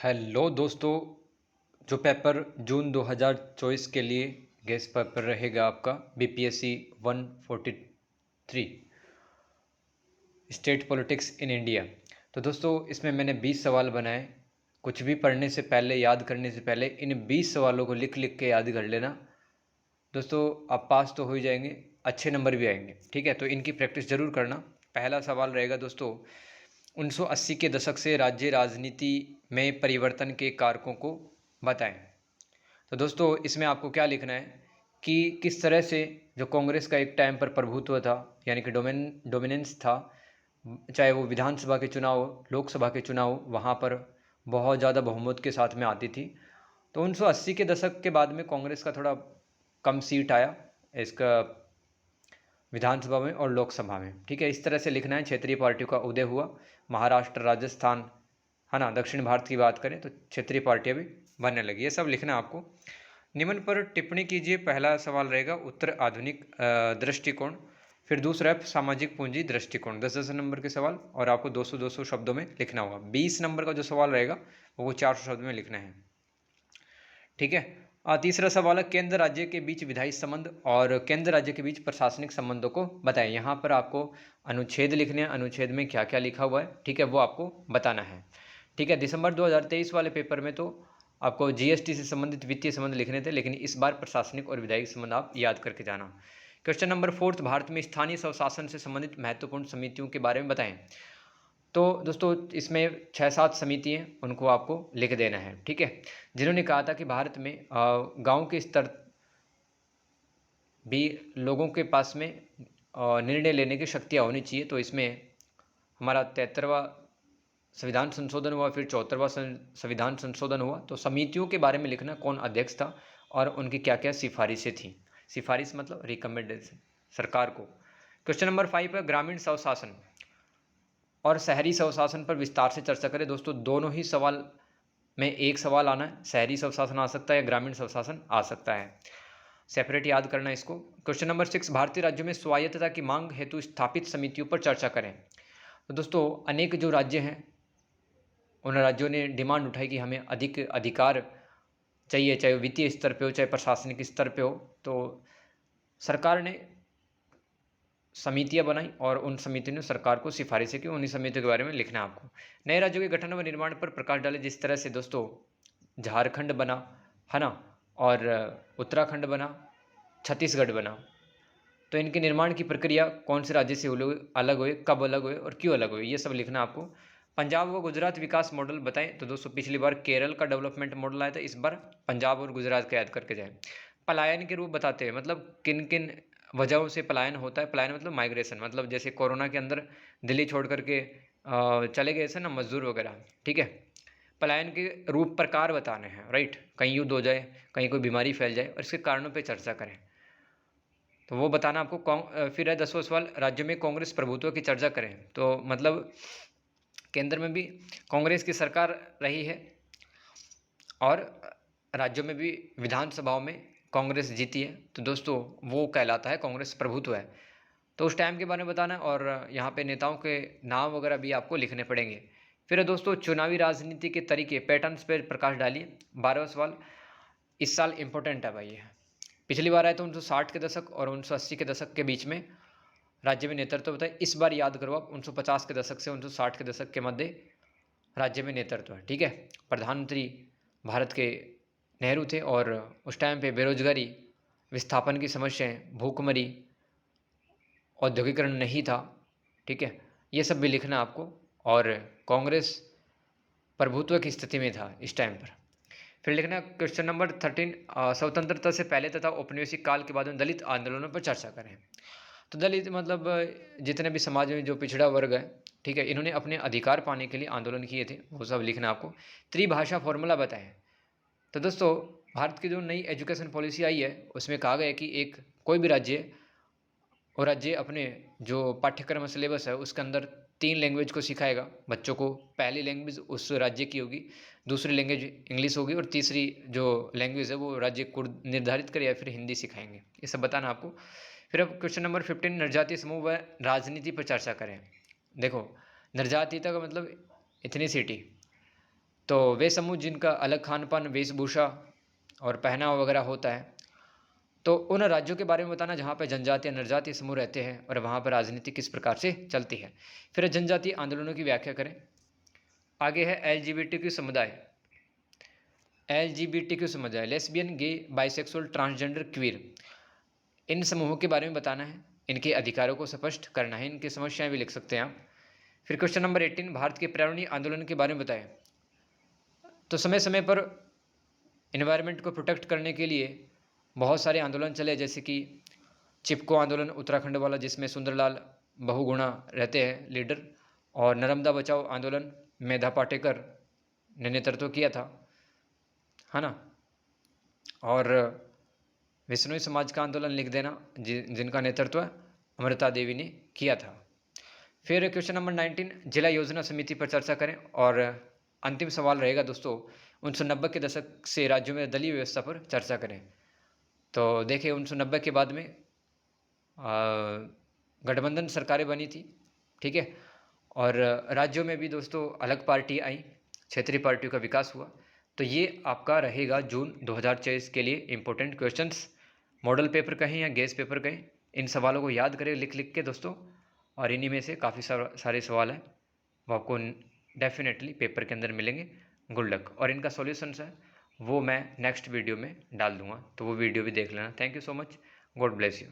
Hello दोस्तों। जो paper जून 2024 के लिए गेस्ट पेपर रहेगा आपका BPSC 143 state politics in India. तो दोस्तों इसमें मैंने 20 सवाल बनाए। कुछ भी पढ़ने से पहले, याद करने से पहले इन 20 सवालों को लिख लिख के याद कर लेना दोस्तों। आप पास तो हो ही जाएंगे, अच्छे नंबर भी आएंगे। ठीक है, तो इनकी प्रैक्टिस ज़रूर करना। पहला सवाल रहेगा दोस्तों, 1980 के दशक से राज्य राजनीति में परिवर्तन के कारकों को बताएं। तो दोस्तों इसमें आपको क्या लिखना है कि किस तरह से जो कांग्रेस का एक टाइम पर प्रभुत्व था, यानी कि डोमिनेंस था, चाहे वो विधानसभा के चुनाव, लोकसभा के चुनाव, वहाँ पर बहुत ज़्यादा बहुमत के साथ में आती थी। तो 1980 के दशक के बाद में कांग्रेस का थोड़ा कम सीट आया इसका विधानसभा में और लोकसभा में। ठीक है, इस तरह से लिखना है। क्षेत्रीय पार्टियों का उदय हुआ, महाराष्ट्र, राजस्थान, है ना, दक्षिण भारत की बात करें तो क्षेत्रीय पार्टियां भी बनने लगी। ये सब लिखना है आपको। निम्न पर टिप्पणी कीजिए। पहला सवाल रहेगा उत्तर आधुनिक दृष्टिकोण, फिर दूसरा है सामाजिक पूंजी दृष्टिकोण। 10-10 नंबर के सवाल और आपको 200-200 शब्दों में लिखना होगा। 20 नंबर का जो सवाल रहेगा वो 400 शब्द में लिखना है। ठीक है, तीसरा सवाल है केंद्र राज्य के बीच विधायी संबंध और केंद्र राज्य के बीच प्रशासनिक संबंधों को बताएं। यहाँ पर आपको अनुच्छेद लिखने हैं, अनुच्छेद में क्या क्या लिखा हुआ है, ठीक है, वो आपको बताना है। ठीक है, दिसंबर 2023 वाले पेपर में तो आपको जीएसटी से संबंधित वित्तीय संबंध लिखने थे, लेकिन इस बार प्रशासनिक और विधायी संबंध आप याद करके जाना। क्वेश्चन नंबर 4, भारत में स्थानीय स्वशासन से संबंधित महत्वपूर्ण समितियों के बारे में बताएं। तो दोस्तों इसमें 6-7 समिति हैं, उनको आपको लिख देना है। ठीक है, जिन्होंने कहा था कि भारत में गांव के स्तर भी लोगों के पास में निर्णय लेने की शक्तियाँ होनी चाहिए। तो इसमें हमारा 73वां संविधान संशोधन हुआ, फिर 74वां संविधान संशोधन हुआ। तो समितियों के बारे में लिखना, कौन अध्यक्ष था और उनकी क्या क्या सिफारिशें थी। सिफारिश मतलब रिकमेंडेशन सरकार को। क्वेश्चन नंबर 5 है ग्रामीण स्वशासन और शहरी स्वशासन पर विस्तार से चर्चा करें। दोस्तों दोनों ही सवाल में एक सवाल आना है, शहरी स्वशासन आ सकता है या ग्रामीण स्वशासन आ सकता है, सेपरेट याद करना इसको। क्वेश्चन नंबर 6, भारतीय राज्यों में स्वायत्तता की मांग हेतु स्थापित समितियों पर चर्चा करें। तो दोस्तों अनेक जो राज्य हैं उन राज्यों ने डिमांड उठाई कि हमें अधिक अधिकार चाहिए, चाहे वित्तीय स्तर पे हो चाहे प्रशासनिक स्तर पे हो। तो सरकार ने समितियां बनाई और उन समितियों ने सरकार को सिफारिशें की। उन्हीं समितियों के बारे में लिखना है आपको। नए राज्यों के गठन व निर्माण पर प्रकाश डाले, जिस तरह से दोस्तों झारखंड बना, है ना, और उत्तराखंड बना, छत्तीसगढ़ बना। तो इनके निर्माण की प्रक्रिया कौन से राज्य से अलग हुए, कब अलग हुए और क्यों अलग हुए, ये सब लिखना आपको। पंजाब व गुजरात विकास मॉडल बताएं। तो दोस्तों पिछली बार केरल का डेवलपमेंट मॉडल आया था, इस बार पंजाब और गुजरात का याद करके जाए। पलायन के रूप बताते हैं, मतलब किन किन वजहों से पलायन होता है। पलायन मतलब माइग्रेशन, मतलब जैसे कोरोना के अंदर दिल्ली छोड़ करके चले गए थे ना मजदूर वगैरह। ठीक है, पलायन के रूप प्रकार बताने हैं, राइट। कहीं युद्ध हो जाए, कहीं कोई बीमारी फैल जाए और इसके कारणों पर चर्चा करें, तो वो बताना आपको। फिर है 10वां सवाल, राज्य में कांग्रेस प्रभुत्व की चर्चा करें। तो मतलब केंद्र में भी कांग्रेस की सरकार रही है और राज्यों में भी विधानसभाओं में कांग्रेस जीती है। तो दोस्तों वो कहलाता है कांग्रेस प्रभुत्व है। तो उस टाइम के बारे में बताना है और यहाँ पे नेताओं के नाम वगैरह भी आपको लिखने पड़ेंगे। फिर है दोस्तों चुनावी राजनीति के तरीके, पैटर्न्स पर प्रकाश डालिए। 12वां सवाल इस साल इंपॉर्टेंट है भाई ये। पिछली बार आया था 1960 के दशक और 1980 के दशक के बीच में राज्य में नेतृत्व बताए। इस बार याद करो आप, 1950 के दशक से 1960 के दशक के मध्य राज्य में नेतृत्व है। ठीक है, प्रधानमंत्री भारत के नेहरू थे और उस टाइम पे बेरोजगारी, विस्थापन की समस्याएं, भूखमरी, औद्योगिकरण नहीं था। ठीक है, ये सब भी लिखना आपको। और कांग्रेस प्रभुत्व की स्थिति में था इस टाइम पर। फिर लिखना क्वेश्चन नंबर 13, स्वतंत्रता से पहले तथा औपनिवेशिक काल के बाद में दलित आंदोलनों पर चर्चा करें। तो दलित मतलब जितने भी समाज में जो पिछड़ा वर्ग है, ठीक है, इन्होंने अपने अधिकार पाने के लिए आंदोलन किए थे, वो सब लिखना आपको। त्रिभाषा फॉर्मूला बताएं। तो दोस्तों भारत की जो नई एजुकेशन पॉलिसी आई है उसमें कहा गया है कि एक कोई भी राज्य और राज्य अपने जो पाठ्यक्रम सिलेबस है उसके अंदर 3 लैंग्वेज को सिखाएगा बच्चों को। पहली लैंग्वेज उस राज्य की होगी, दूसरी लैंग्वेज इंग्लिश होगी और तीसरी जो लैंग्वेज है वो राज्य को निर्धारित करे या फिर हिंदी सिखाएंगे। ये सब बताना आपको। फिर अब क्वेश्चन नंबर 15, निर्जातीय समूह व राजनीति पर चर्चा करें। देखो निर्जातीयता का मतलब इथनिसिटी, तो वे समूह जिनका अलग खान-पान, वेशभूषा और पहनावा वगैरह होता है, तो उन राज्यों के बारे में बताना जहाँ पे जनजातीय, जनजातीय समूह रहते हैं और वहाँ पर राजनीति किस प्रकार से चलती है। फिर जनजातीय आंदोलनों की व्याख्या करें। आगे है एलजीबीटीक्यू समुदाय। एलजीबीटीक्यू समुदाय, लेस्बियन, गे, बाइसेक्सुअल, ट्रांसजेंडर, क्वीर, इन समूहों के बारे में बताना है, इनके अधिकारों को स्पष्ट करना है, इनकी समस्याएं भी लिख सकते हैं आप। फिर क्वेश्चन नंबर 18, भारत के पर्यावरणीय आंदोलन के बारे में बताएं। तो समय समय पर इन्वायरमेंट को प्रोटेक्ट करने के लिए बहुत सारे आंदोलन चले, जैसे कि चिपको आंदोलन उत्तराखंड वाला, जिसमें सुंदरलाल बहुगुणा रहते हैं लीडर, और नर्मदा बचाओ आंदोलन मेधा पाटेकर ने नेतृत्व किया था, है ना। और विश्नोई समाज का आंदोलन लिख देना, जिनका नेतृत्व अमृता देवी ने किया था। फिर क्वेश्चन नंबर 19, जिला योजना समिति पर चर्चा करें। और अंतिम सवाल रहेगा दोस्तों, 1990 के दशक से राज्यों में दलीय व्यवस्था पर चर्चा करें। तो देखिए 1990 के बाद में गठबंधन सरकारें बनी थी, ठीक है, और राज्यों में भी दोस्तों अलग पार्टी आई, क्षेत्रीय पार्टियों का विकास हुआ। तो ये आपका रहेगा जून 2024 के लिए इम्पोर्टेंट क्वेश्चंस। मॉडल पेपर कहें या गेस पेपर कहें, इन सवालों को याद करें लिख लिख के दोस्तों, और इन्हीं में से काफ़ी सारे सवाल हैं वो आपको डेफिनेटली पेपर के अंदर मिलेंगे। Good luck. और इनका सॉल्यूशंस है वो मैं नेक्स्ट वीडियो में डाल दूंगा, तो वो वीडियो भी देख लेना। Thank you so much, God bless you.